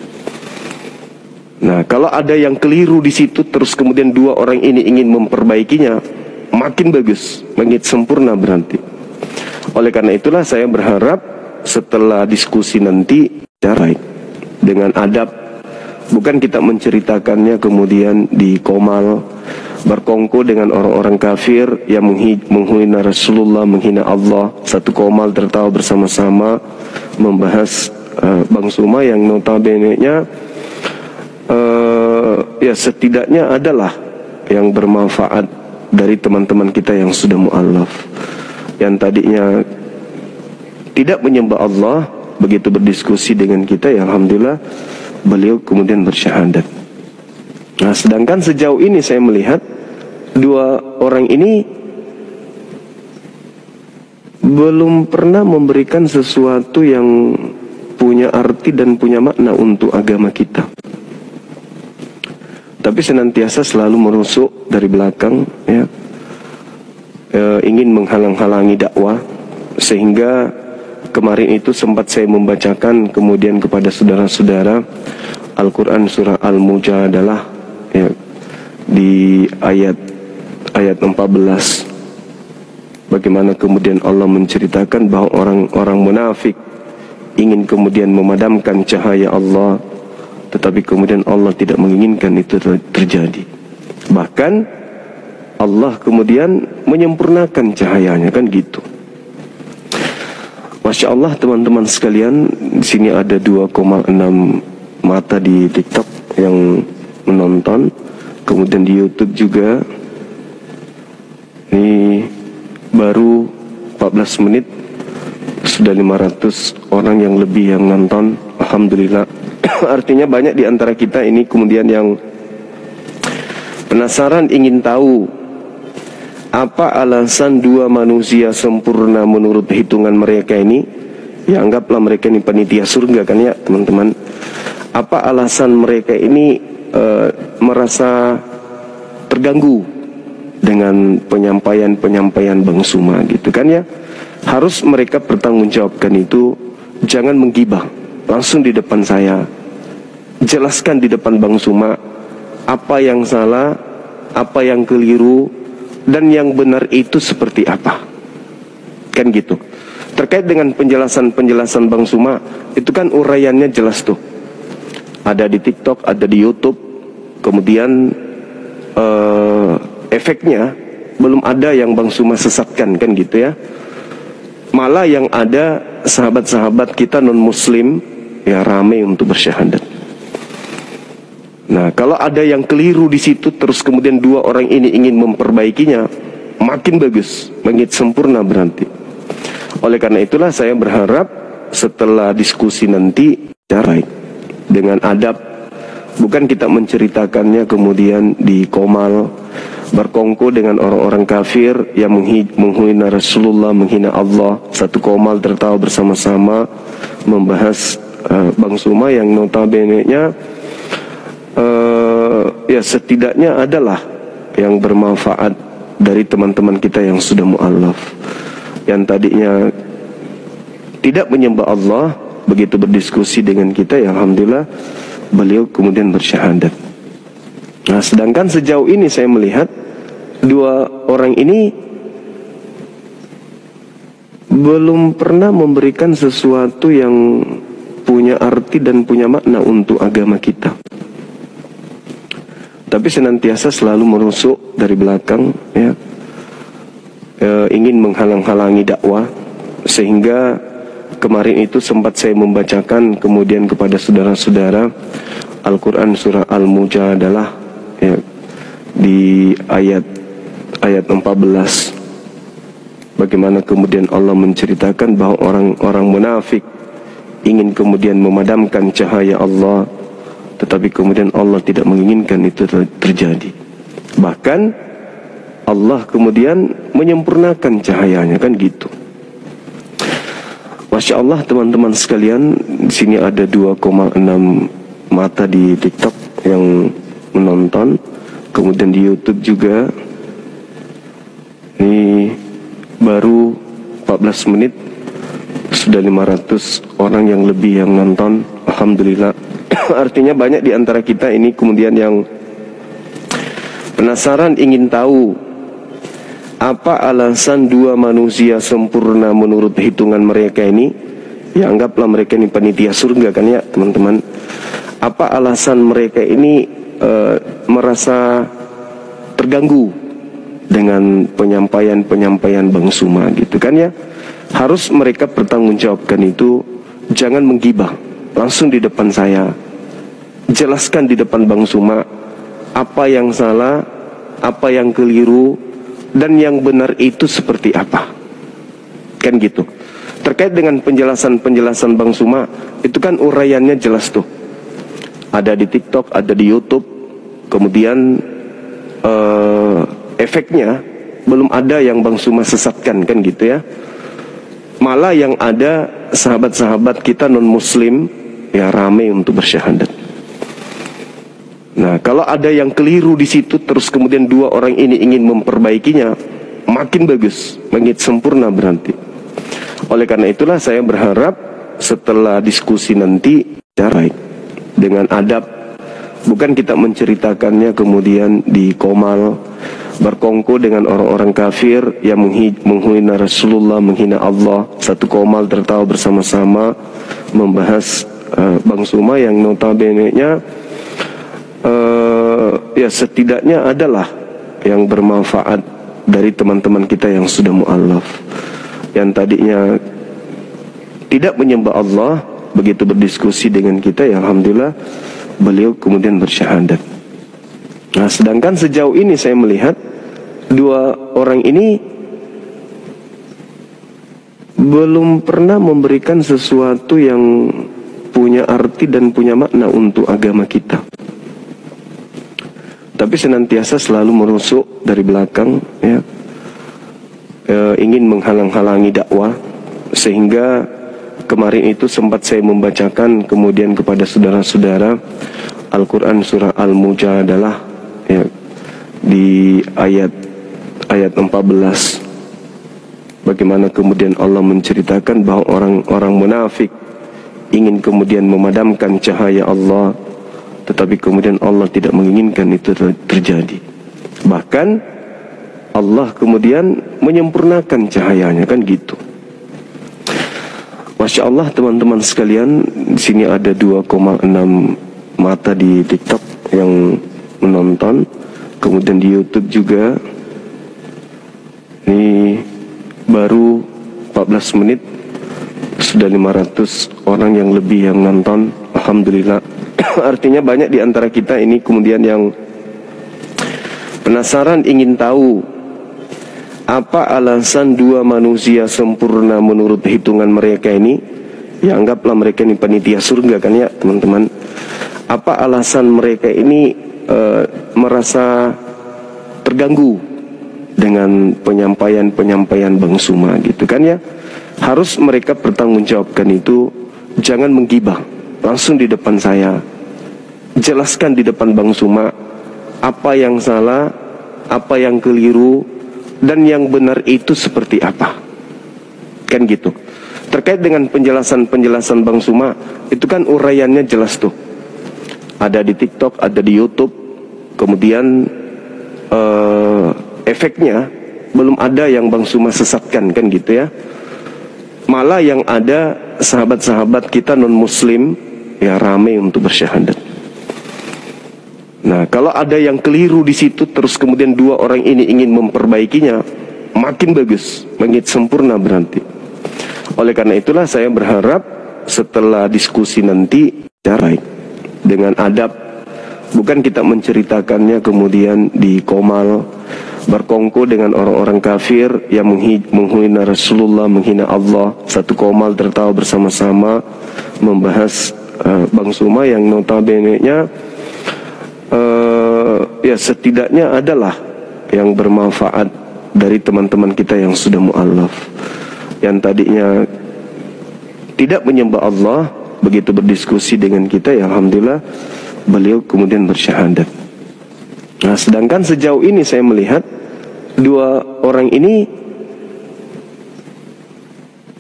Nah, kalau ada yang keliru di situ terus kemudian dua orang ini ingin memperbaikinya, makin bagus, makin sempurna berarti. Oleh karena itulah saya berharap setelah diskusi nanti cara dengan adab, bukan kita menceritakannya kemudian di komal berkongko dengan orang-orang kafir yang menghina Rasulullah, menghina Allah, satu komal tertawa bersama-sama membahas Bang Suma yang notabene-nya ya setidaknya adalah yang bermanfaat dari teman-teman kita yang sudah mu'allaf, yang tadinya tidak menyembah Allah, begitu berdiskusi dengan kita ya alhamdulillah beliau kemudian bersyahadat. Nah, sedangkan sejauh ini saya melihat dua orang ini belum pernah memberikan sesuatu yang punya arti dan punya makna untuk agama kita, tapi senantiasa selalu merusuk dari belakang ya, ingin menghalang-halangi dakwah. Sehingga kemarin itu sempat saya membacakan kemudian kepada saudara-saudara Al-Quran surah Al-Mujadalah ya, di ayat 14, bagaimana kemudian Allah menceritakan bahwa orang-orang munafik ingin kemudian memadamkan cahaya Allah, tetapi kemudian Allah tidak menginginkan itu terjadi. Bahkan Allah kemudian menyempurnakan cahayanya, kan gitu. Masya Allah teman-teman sekalian, di sini ada 2,6 mata di TikTok yang menonton, kemudian di YouTube juga. Ini baru 14 menit sudah 500 orang yang lebih yang nonton. Alhamdulillah. Artinya banyak di antara kita ini kemudian yang penasaran, ingin tahu apa alasan dua manusia sempurna menurut hitungan mereka ini. Ya anggaplah mereka ini panitia surga kan ya teman-teman. Apa alasan mereka ini merasa terganggu dengan penyampaian Bang Suma gitu kan ya. Harus mereka bertanggungjawabkan itu. Jangan menggibah langsung di depan saya. Jelaskan di depan Bang Suma apa yang salah, apa yang keliru, dan yang benar itu seperti apa. Kan gitu. Terkait dengan penjelasan Bang Suma, itu kan uraiannya jelas tuh. Ada di TikTok, ada di YouTube. Kemudian efeknya belum ada yang Bang Suma sesatkan, kan gitu ya. Malah yang ada sahabat-sahabat kita non-muslim ya rame untuk bersyahadat. Nah, kalau ada yang keliru di situ terus kemudian dua orang ini ingin memperbaikinya, makin bagus, makin sempurna berarti. Oleh karena itulah saya berharap setelah diskusi nanti baik dengan adab, bukan kita menceritakannya kemudian di komal berkongko dengan orang-orang kafir yang menghina Rasulullah, menghina Allah, satu komal tertawa bersama-sama membahas Bang Suma yang notabene-nya ya setidaknya adalah yang bermanfaat dari teman-teman kita yang sudah mu'allaf, yang tadinya tidak menyembah Allah, begitu berdiskusi dengan kita, ya alhamdulillah beliau kemudian bersyahadat. Nah, sedangkan sejauh ini saya melihat dua orang ini belum pernah memberikan sesuatu yang punya arti dan punya makna untuk agama kita, tapi senantiasa selalu menusuk dari belakang, ya, ingin menghalang-halangi dakwah. Sehingga kemarin itu sempat saya membacakan kemudian kepada saudara-saudara Al-Quran surah Al-Mujadalah, ya, di ayat 14, bagaimana kemudian Allah menceritakan bahwa orang-orang munafik ingin kemudian memadamkan cahaya Allah, tetapi kemudian Allah tidak menginginkan itu terjadi. Bahkan Allah kemudian menyempurnakan cahayanya, kan gitu. Masya Allah teman-teman sekalian, di sini ada 2,6 mata di TikTok yang menonton, kemudian di YouTube juga. Ini baru 14 menit sudah 500 orang yang lebih yang nonton, alhamdulillah. Artinya banyak di antara kita ini kemudian yang penasaran, ingin tahu apa alasan dua manusia sempurna menurut hitungan mereka ini. Ya anggaplah mereka ini panitia surga kan ya teman-teman. Apa alasan mereka ini merasa terganggu dengan penyampaian Bang Suma gitu kan ya. Harus mereka bertanggungjawabkan itu, jangan menggibah langsung di depan saya. Jelaskan di depan Bang Suma apa yang salah, apa yang keliru, dan yang benar itu seperti apa. Kan gitu. Terkait dengan penjelasan Bang Suma, itu kan uraiannya jelas tuh. Ada di TikTok, ada di YouTube. Kemudian efeknya belum ada yang Bang Suma sesatkan, kan gitu ya. Malah yang ada sahabat-sahabat kita non-muslim ya rame untuk bersyahadat. Nah, kalau ada yang keliru di situ, terus kemudian dua orang ini ingin memperbaikinya, makin bagus, makin sempurna berarti. Oleh karena itulah saya berharap setelah diskusi nanti baik dengan adab, bukan kita menceritakannya kemudian di komal berkongko dengan orang-orang kafir yang menghina Rasulullah, menghina Allah, satu komal tertawa bersama-sama membahas Bang Suma yang notabene-nya ya setidaknya adalah yang bermanfaat dari teman-teman kita yang sudah mu'allaf, yang tadinya tidak menyembah Allah, begitu berdiskusi dengan kita, ya alhamdulillah beliau kemudian bersyahadat. Nah, sedangkan sejauh ini saya melihat dua orang ini belum pernah memberikan sesuatu yang punya arti dan punya makna untuk agama kita, tapi senantiasa selalu menusuk dari belakang, ya, ingin menghalang-halangi dakwah. Sehingga kemarin itu sempat saya membacakan kemudian kepada saudara-saudara Al-Quran surah Al-Mujadalah, ya, di ayat 14, bagaimana kemudian Allah menceritakan bahwa orang-orang munafik ingin kemudian memadamkan cahaya Allah, tetapi kemudian Allah tidak menginginkan itu terjadi. Bahkan Allah kemudian menyempurnakan cahayanya, kan gitu. Masya Allah teman-teman sekalian, di sini ada 2,6 mata di TikTok yang menonton, kemudian di YouTube juga. Ini baru 14 menit sudah 500 orang yang lebih yang nonton, alhamdulillah. Artinya banyak di antara kita ini kemudian yang penasaran, ingin tahu Apa alasan dua manusia sempurna menurut hitungan mereka ini? Ya anggaplah mereka ini panitia surga kan ya teman-teman. Apa alasan mereka ini merasa terganggu dengan penyampaian Bang Suma gitu kan ya? Harus mereka bertanggungjawabkan itu. Jangan menggibah langsung di depan saya. Jelaskan di depan Bang Suma apa yang salah, apa yang keliru, dan yang benar itu seperti apa. Kan gitu. Terkait dengan penjelasan Bang Suma, itu kan uraiannya jelas tuh. Ada di TikTok, ada di YouTube. Kemudian efeknya belum ada yang Bang Suma sesatkan kan gitu ya. Malah yang ada sahabat-sahabat kita non-muslim ya rame untuk bersyahadat. Nah, kalau ada yang keliru di situ terus kemudian dua orang ini ingin memperbaikinya, makin bagus, makin sempurna berarti. Oleh karena itulah saya berharap setelah diskusi nanti cara dengan adab, bukan kita menceritakannya kemudian di komal berkongko dengan orang-orang kafir yang menghina Rasulullah, menghina Allah, satu komal tertawa bersama-sama membahas Bang Suma yang notabene-nya ya setidaknya adalah yang bermanfaat dari teman-teman kita yang sudah mu'allaf, yang tadinya tidak menyembah Allah, begitu berdiskusi dengan kita ya alhamdulillah beliau kemudian bersyahadat. Nah, sedangkan sejauh ini saya melihat dua orang ini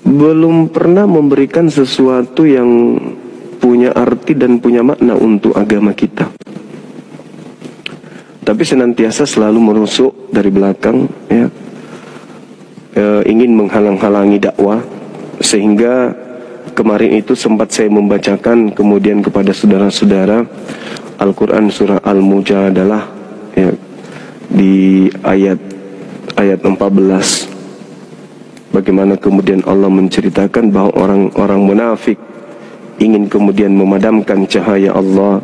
belum pernah memberikan sesuatu yang punya arti dan punya makna untuk agama kita. Tapi senantiasa selalu menusuk dari belakang ya, ingin menghalang-halangi dakwah. Sehingga kemarin itu sempat saya membacakan kemudian kepada saudara-saudara Al-Quran surah Al-Mujadalah ya, di ayat 14, bagaimana kemudian Allah menceritakan bahwa orang-orang munafik ingin kemudian memadamkan cahaya Allah,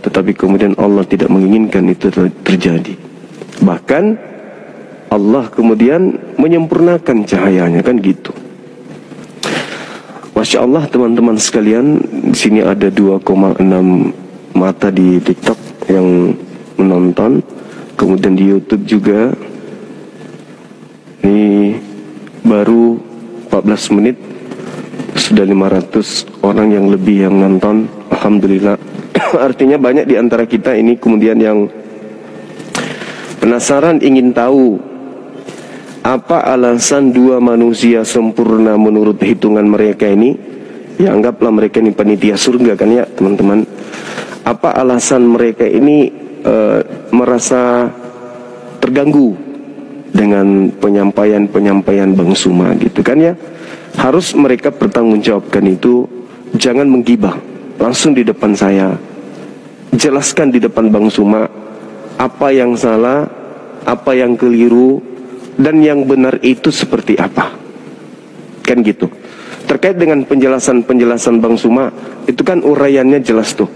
tetapi kemudian Allah tidak menginginkan itu terjadi. Bahkan Allah kemudian menyempurnakan cahayanya kan gitu. Masya Allah teman-teman sekalian, di sini ada 2,6 mata di TikTok yang menonton, kemudian di YouTube juga. Ini baru 14 menit sudah 500 orang yang lebih yang nonton, alhamdulillah. Artinya banyak di antara kita ini kemudian yang penasaran ingin tahu apa alasan dua manusia sempurna menurut hitungan mereka ini. Ya anggaplah mereka ini panitia surga kan ya teman-teman. Apa alasan mereka ini merasa terganggu dengan penyampaian Bang Suma gitu kan ya. Harus mereka bertanggungjawabkan itu. Jangan menggibah langsung di depan saya. Jelaskan di depan Bang Suma apa yang salah, apa yang keliru, dan yang benar itu seperti apa. Kan gitu. Terkait dengan penjelasan Bang Suma, itu kan uraiannya jelas tuh.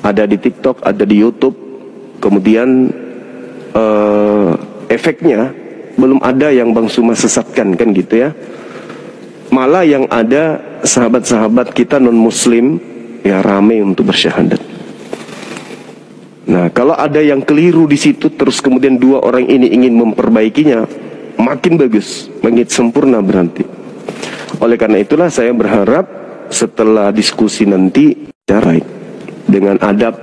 Ada di TikTok, ada di YouTube. Kemudian efeknya belum ada yang Bang Suma sesatkan kan gitu ya. Malah yang ada sahabat-sahabat kita non-muslim ya rame untuk bersyahadat. Nah, kalau ada yang keliru di situ terus kemudian dua orang ini ingin memperbaikinya, makin bagus, makin sempurna berarti. Oleh karena itulah saya berharap setelah diskusi nanti cara dengan adab,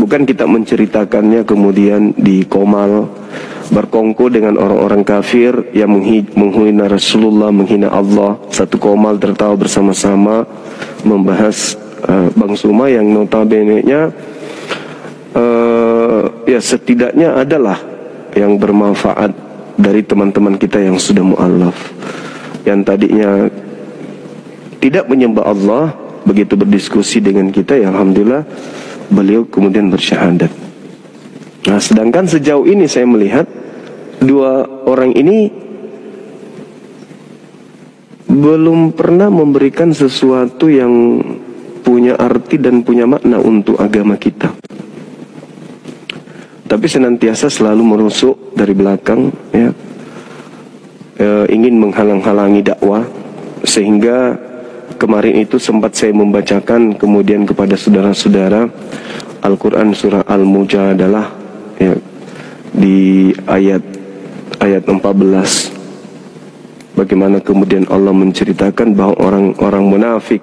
bukan kita menceritakannya kemudian di komal berkongko dengan orang-orang kafir yang menghina Rasulullah, menghina Allah, satu komal tertawa bersama-sama membahas Bang Suma yang notabene-nya ya setidaknya adalah yang bermanfaat dari teman-teman kita yang sudah mu'allaf, yang tadinya tidak menyembah Allah, begitu berdiskusi dengan kita ya alhamdulillah beliau kemudian bersyahadat. Nah, sedangkan sejauh ini saya melihat dua orang ini belum pernah memberikan sesuatu yang punya arti dan punya makna untuk agama kita. Tapi senantiasa selalu menusuk dari belakang ya, ingin menghalang-halangi dakwah, sehingga kemarin itu sempat saya membacakan kemudian kepada saudara-saudara Al-Quran surah Al-Mujadalah, ya, di ayat 14, bagaimana kemudian Allah menceritakan bahwa orang-orang munafik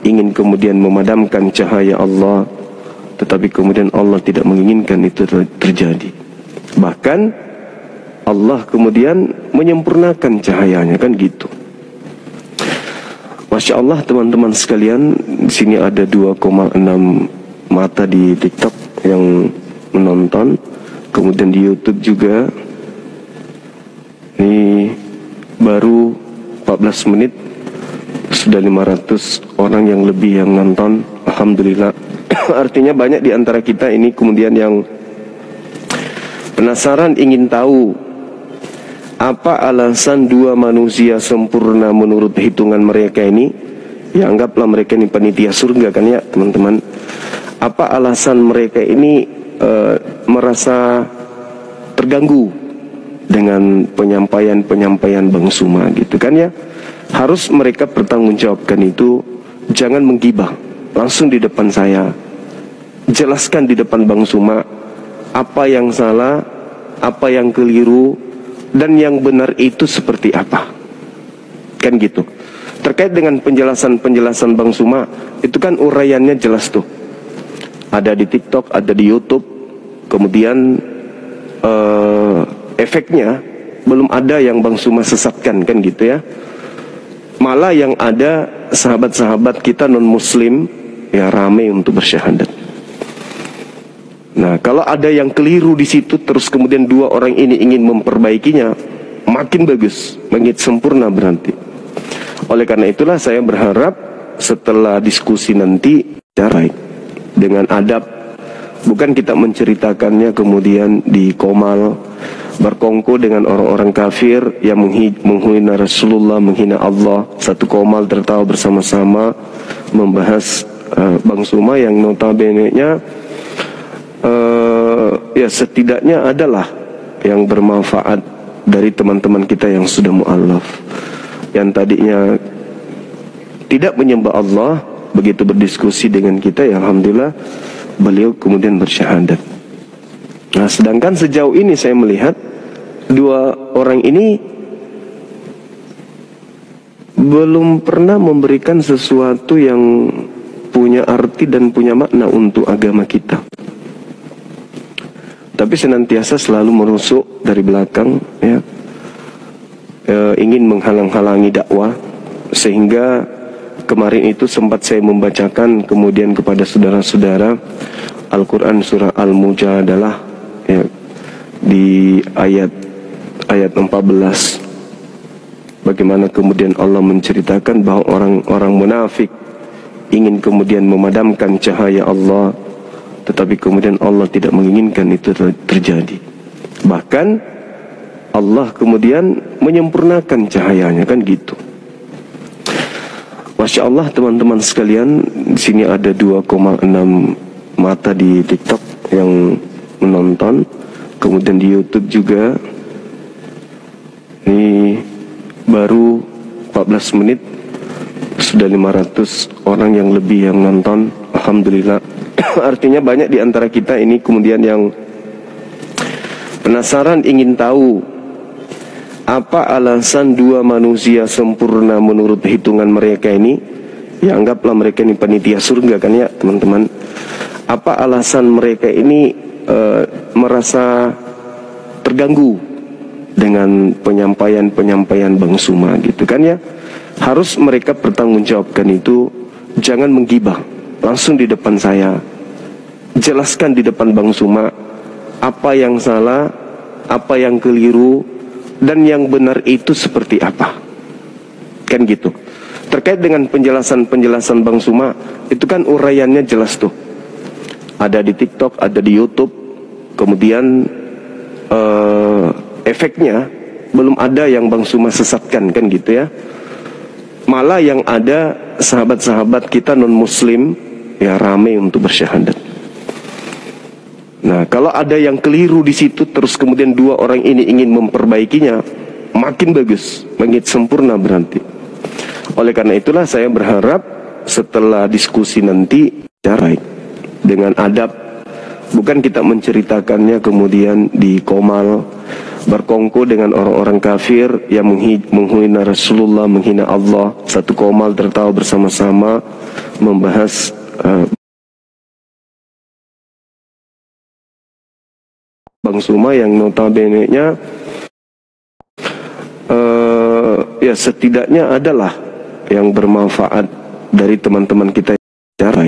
ingin kemudian memadamkan cahaya Allah, tetapi kemudian Allah tidak menginginkan itu terjadi. Bahkan Allah kemudian menyempurnakan cahayanya, kan gitu. Masya Allah teman-teman sekalian, di sini ada 2,6 mata di TikTok yang menonton, kemudian di YouTube juga. Ini baru 14 menit sudah 500 orang yang lebih yang nonton. Alhamdulillah. Artinya banyak di antara kita ini kemudian yang penasaran, ingin tahu apa alasan dua manusia sempurna menurut hitungan mereka ini. Ya, anggaplah mereka ini panitia surga kan ya teman-teman. Apa alasan mereka ini merasa terganggu dengan penyampaian Bang Suma gitu kan ya. Harus mereka bertanggungjawabkan itu. Jangan menggibah langsung di depan saya. Jelaskan di depan Bang Suma apa yang salah, apa yang keliru, dan yang benar itu seperti apa. Kan gitu. Terkait dengan penjelasan Bang Suma, itu kan uraiannya jelas tuh. Ada di TikTok, ada di YouTube. Kemudian efeknya belum ada yang Bang Suma sesatkan, kan gitu ya. Malah yang ada sahabat-sahabat kita non-muslim ya rame untuk bersyahadat. Nah, kalau ada yang keliru di situ, terus kemudian dua orang ini ingin memperbaikinya, makin bagus, makin sempurna berarti. Oleh karena itulah saya berharap setelah diskusi nanti baik dengan adab, bukan kita menceritakannya kemudian di komal berkongko dengan orang-orang kafir yang menghina Rasulullah, menghina Allah, satu komal tertawa bersama-sama membahas Bang Suma yang notabene-nya ya setidaknya adalah yang bermanfaat dari teman-teman kita yang sudah mu'allaf, yang tadinya tidak menyembah Allah, begitu berdiskusi dengan kita ya alhamdulillah beliau kemudian bersyahadat. Nah, sedangkan sejauh ini saya melihat dua orang ini belum pernah memberikan sesuatu yang punya arti dan punya makna untuk agama kita, tapi senantiasa selalu menusuk dari belakang ya, ingin menghalang-halangi dakwah, sehingga kemarin itu sempat saya membacakan kemudian kepada saudara-saudara Al-Quran surah Al-Mujadalah, ya, di ayat 14, bagaimana kemudian Allah menceritakan bahwa orang-orang munafik ingin kemudian memadamkan cahaya Allah, tetapi kemudian Allah tidak menginginkan itu terjadi. Bahkan Allah kemudian menyempurnakan cahayanya, kan gitu. Masya Allah teman-teman sekalian, di sini ada 2,6 mata di TikTok yang menonton, kemudian di YouTube juga. Ini baru 14 menit sudah 500 orang yang lebih yang nonton. Alhamdulillah. Artinya banyak di antara kita ini kemudian yang penasaran, ingin tahu apa alasan dua manusia sempurna menurut hitungan mereka ini. Ya, anggaplah mereka ini panitia surga kan ya teman-teman. Apa alasan mereka ini merasa terganggu dengan penyampaian Bang Suma gitu kan ya. Harus mereka bertanggungjawabkan itu. Jangan menggibah langsung di depan saya. Jelaskan di depan Bang Suma apa yang salah, apa yang keliru, dan yang benar itu seperti apa. Kan gitu. Terkait dengan penjelasan Bang Suma, itu kan uraiannya jelas tuh. Ada di TikTok, ada di YouTube. Kemudian efeknya belum ada yang Bang Suma sesatkan, kan gitu ya. Malah yang ada sahabat-sahabat kita non-muslim ya rame untuk bersyahadat. Nah, kalau ada yang keliru di situ, terus kemudian dua orang ini ingin memperbaikinya, makin bagus, makin sempurna berarti. Oleh karena itulah saya berharap setelah diskusi nanti cara dengan adab, bukan kita menceritakannya kemudian di komal berkongko dengan orang-orang kafir yang menghina Rasulullah, menghina Allah, satu komal tertawa bersama-sama membahas Bang Suma yang notabene-nya ya setidaknya adalah yang bermanfaat dari teman-teman kita cara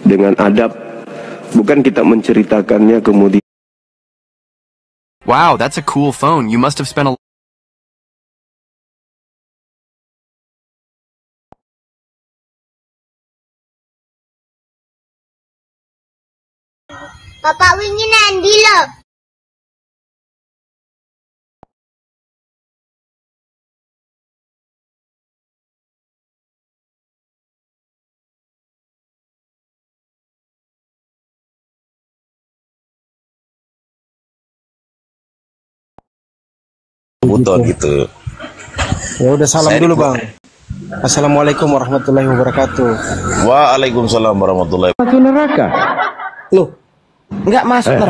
dengan adab, bukan kita menceritakannya kemudian. Wow, that's a cool phone. You must have spent a Bapak wingi nandi lo? Butuh gitu. Ya udah salam dulu bang. Assalamualaikum warahmatullahi wabarakatuh. Waalaikumsalam warahmatullahi wabarakatuh. Loh, nggak masuk neraka.